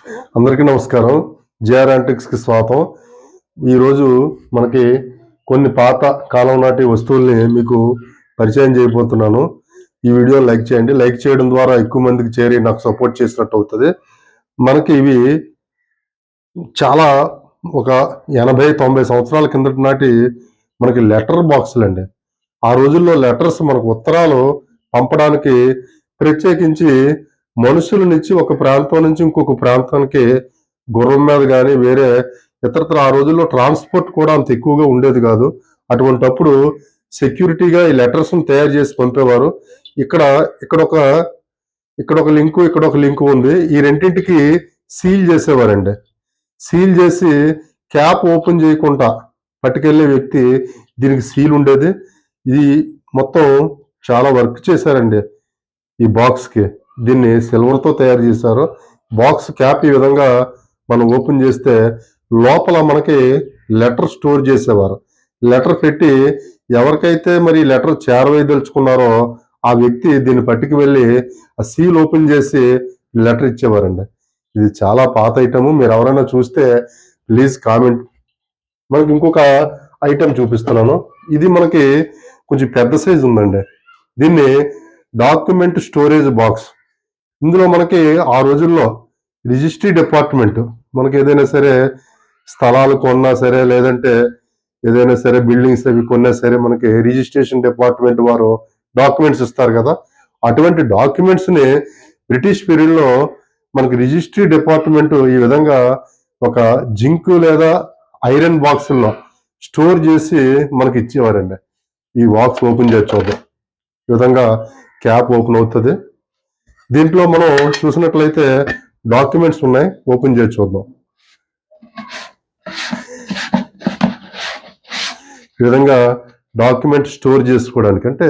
అందరికీ నమస్కారం. జేఆర్ యాంటిక్స్‌కి స్వాగతం. ఈరోజు మనకి కొన్ని పాత కాలం నాటి వస్తువుల్ని మీకు పరిచయం చేయబోతున్నాను. ఈ వీడియోని లైక్ చేయండి. లైక్ చేయడం ద్వారా ఎక్కువ మందికి చేరి నాకు సపోర్ట్ చేసినట్టు అవుతది. మనకి ఇవి చాలా ఒక 80-90 సంవత్సరాల కిందటి నాటి మనకి లెటర్ బాక్సులండి. ఆ రోజుల్లో లెటర్స్ మనకు ఉత్తరాలు పంపడానికి ప్రత్యేకించి మనుషులనిచ్చి ఒక ప్రాంతం నుంచి ఇంకొక ప్రాంతానికి గుర్రం మీద గాని వేరే ఇతరత్ర ఆ రోజుల్లో ట్రాన్స్‌పోర్ట్ కూడా అంత ఎక్కువగా ఉండేది కాదు. అటువంటప్పుడు సెక్యూరిటీగా ఈ లెటర్స్‌ని తయారు చేసి పంపేవారు. ఇక్కడ ఇక్కడొక ఇక్కడొక లింకు, ఇక్కడొక లింకు ఉంది. ఈ రెండింటికి సీల్ చేసేవారండి. సీల్ చేసి క్యాప్ ఓపెన్ చేయకుండా పట్టుకెళ్ళే వ్యక్తి దీనికి సీల్ ఉండేది. ఇది మొత్తం చాలా వర్క్ చేశారండి ఈ బాక్స్‌కి. దీన్ని సిల్వర్‌తో తయారు చేశారు. బాక్స్ క్యాప్ ఈ విధంగా మనం ఓపెన్ చేస్తే లోపల మనకి లెటర్ స్టోర్ చేసేవారు. లెటర్ పెట్టి ఎవరికైతే మరి లెటర్ చేరవేయదలుచుకున్నారో ఆ వ్యక్తి దీన్ని పట్టుకు వెళ్ళి ఆ సీల్ ఓపెన్ చేసి లెటర్ ఇచ్చేవారండి. ఇది చాలా పాత ఐటము. మీరు ఎవరైనా చూస్తే ప్లీజ్ కామెంట్. మనకి ఇంకొక ఐటెం చూపిస్తున్నాను. ఇది మనకి కొంచెం పెద్ద సైజు ఉందండి. దీన్ని డాక్యుమెంట్ స్టోరేజ్ బాక్స్. ఇందులో మనకి ఆ రోజుల్లో రిజిస్ట్రీ డిపార్ట్మెంట్ మనకి ఏదైనా సరే స్థలాలు కొన్నా సరే లేదంటే ఏదైనా సరే బిల్డింగ్స్ అవి కొన్నా సరే మనకి రిజిస్ట్రేషన్ డిపార్ట్మెంట్ వారు డాక్యుమెంట్స్ ఇస్తారు కదా. అటువంటి డాక్యుమెంట్స్ని బ్రిటిష్ పీరియడ్లో మనకి రిజిస్ట్రీ డిపార్ట్మెంట్ ఈ విధంగా ఒక జింక్ లేదా ఐరన్ బాక్సుల్లో స్టోర్ చేసి మనకి ఇచ్చేవారండి. ఈ బాక్స్ ఓపెన్ చేసి చూద్దాం. ఈ విధంగా క్యాప్ ఓపెన్ అవుతుంది. దీంట్లో మనం చూసినట్లయితే డాక్యుమెంట్స్ ఉన్నాయి. ఓపెన్ చేసి చూద్దాం. ఈ విధంగా డాక్యుమెంట్ స్టోర్ చేసుకోవడానికి, అంటే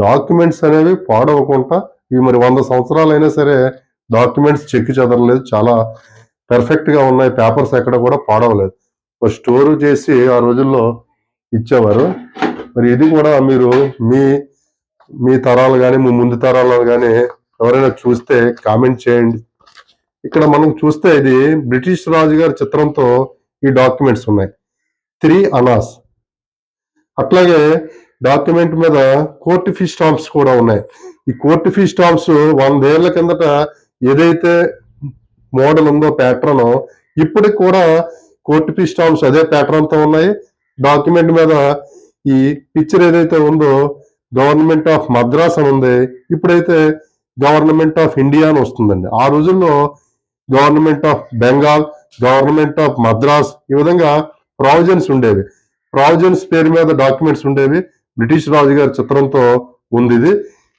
డాక్యుమెంట్స్ అనేవి పాడవకుండా ఇవి మరి 100 సంవత్సరాలైనా సరే డాక్యుమెంట్స్ చెక్కి చెదరలేదు. చాలా పెర్ఫెక్ట్గా ఉన్నాయి. పేపర్స్ ఎక్కడ కూడా పాడవలేదు. స్టోర్ చేసి ఆ రోజుల్లో ఇచ్చేవారు. మరి ఇది కూడా మీరు మీ తరాలు కానీ మీ ముందు తరాలు కానీ ఎవరైనా చూస్తే కామెంట్ చేయండి. ఇక్కడ మనం చూస్తే ఇది బ్రిటిష్ రాజు గారి చిత్రంతో ఈ డాక్యుమెంట్స్ ఉన్నాయి. 3 అనాస్. అట్లాగే డాక్యుమెంట్ మీద కోర్టు ఫీ స్టాంప్స్ కూడా ఉన్నాయి. ఈ కోర్టు ఫీ స్టాంప్స్ 100 ఏళ్ల కిందట ఏదైతే మోడల్ ఉందో ప్యాటర్న్, ఇప్పటికి కూడా కోర్టు ఫీ స్టాంప్స్ అదే ప్యాటర్న్తో ఉన్నాయి. డాక్యుమెంట్ మీద ఈ పిక్చర్ ఏదైతే ఉందో గవర్నమెంట్ ఆఫ్ మద్రాస్ అని ఉంది. ఇప్పుడైతే గవర్నమెంట్ ఆఫ్ ఇండియా అని వస్తుందండి. ఆ రోజుల్లో government of Bengal, government of Madras ఈ విధంగా ప్రావిజన్స్ ఉండేవి. ప్రావిజన్స్ పేరు మీద డాక్యుమెంట్స్ ఉండేవి. బ్రిటిష్ రాజు గారి చిత్రంతో ఉంది ఇది.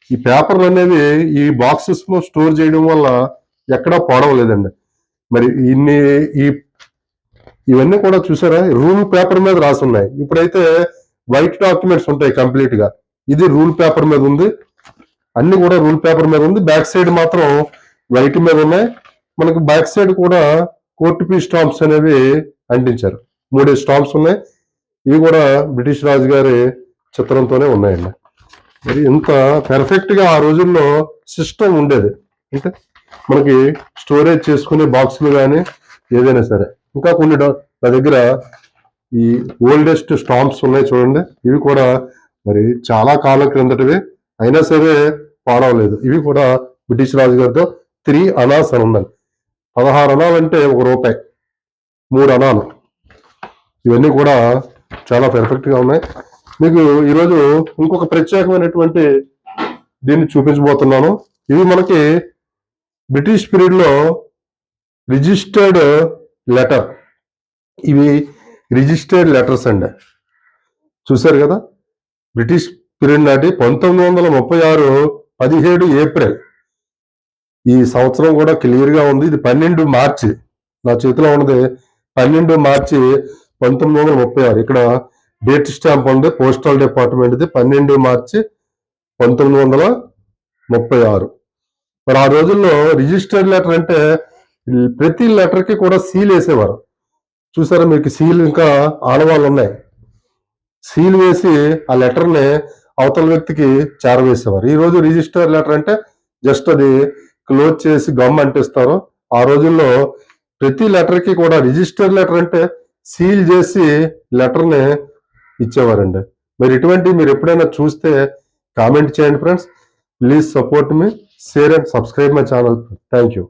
ఈ పేపర్లు అనేవి ఈ బాక్సెస్ లో స్టోర్ చేయడం వల్ల ఎక్కడా పాడవలేదండి. మరి ఇవన్నీ కూడా చూసారా, రూల్ పేపర్ మీద రాసి ఉన్నాయి. ఇప్పుడైతే వైట్ డాక్యుమెంట్స్ ఉంటాయి కంప్లీట్ గా. ఇది రూల్ పేపర్ మీద ఉంది. అన్ని కూడా రూల్ పేపర్ మీద ఉంది. బ్యాక్ సైడ్ మాత్రం వైట్ మీద ఉన్నాయి. మనకు బ్యాక్ సైడ్ కూడా కోర్టు ఫీ స్టాంప్స్ అనేవి అంటించారు. 3 స్టాంప్స్ ఉన్నాయి. ఇవి కూడా బ్రిటిష్ రాజు గారి చిత్రంతోనే ఉన్నాయండి. మరి ఇంత పెర్ఫెక్ట్ గా ఆ రోజుల్లో సిస్టమ్ ఉండేది. అంటే మనకి స్టోరేజ్ చేసుకునే బాక్సులు కానీ ఏదైనా సరే. ఇంకా కొన్ని నా దగ్గర ఈ ఓల్డెస్ట్ స్టాంప్స్ ఉన్నాయి చూడండి. ఇవి కూడా మరి చాలా కాలం క్రిందటివి, అయినా సరే పాడవలేదు. ఇవి కూడా బ్రిటిష్ రాజు గారితో 3 అనాస్ అని ఉందండి. 16 అనాలు అంటే ₹1, 3 అనాలు. ఇవన్నీ కూడా చాలా పెర్ఫెక్ట్ గా ఉన్నాయి. మీకు ఈరోజు ఇంకొక ప్రత్యేకమైనటువంటి దీన్ని చూపించబోతున్నాను. ఇవి మనకి బ్రిటిష్ పీరియడ్ లో రిజిస్టర్డ్ లెటర్. ఇవి రిజిస్టర్డ్ లెటర్స్ అండి. చూసారు కదా, బ్రిటిష్ పీరియడ్ నాటి 1936 17 ఏప్రిల్. ఈ సంవత్సరం కూడా క్లియర్ గా ఉంది. ఇది 12 మార్చి. నా చేతిలో ఉన్నది 12 మార్చి 1936. ఇక్కడ డేట్ స్టాంప్ ఉంది పోస్టల్ డిపార్ట్మెంట్. 12 మార్చి 1936. మరి ఆ రోజుల్లో రిజిస్టర్డ్ లెటర్ అంటే ప్రతి లెటర్ కి కూడా సీల్ వేసేవారు. చూసారా, మీకు సీల్ ఇంకా ఆనవాళ్ళు ఉన్నాయి. సీల్ వేసి ఆ లెటర్ ని అవతల వ్యక్తికి చేరవేసేవారు. ఈ రోజు రిజిస్టర్ లెటర్ అంటే జస్ట్ అది క్లోజ్ చేసి గమ్ అంటిస్తారు. ఆ రోజుల్లో ప్రతి లెటర్కి కూడా రిజిస్టర్ లెటర్ అంటే సీల్ చేసి లెటర్ని ఇచ్చేవారండి. మరి ఇటువంటి మీరు ఎప్పుడైనా చూస్తే కామెంట్ చేయండి friends. Please support me, share and subscribe my channel. Thank you.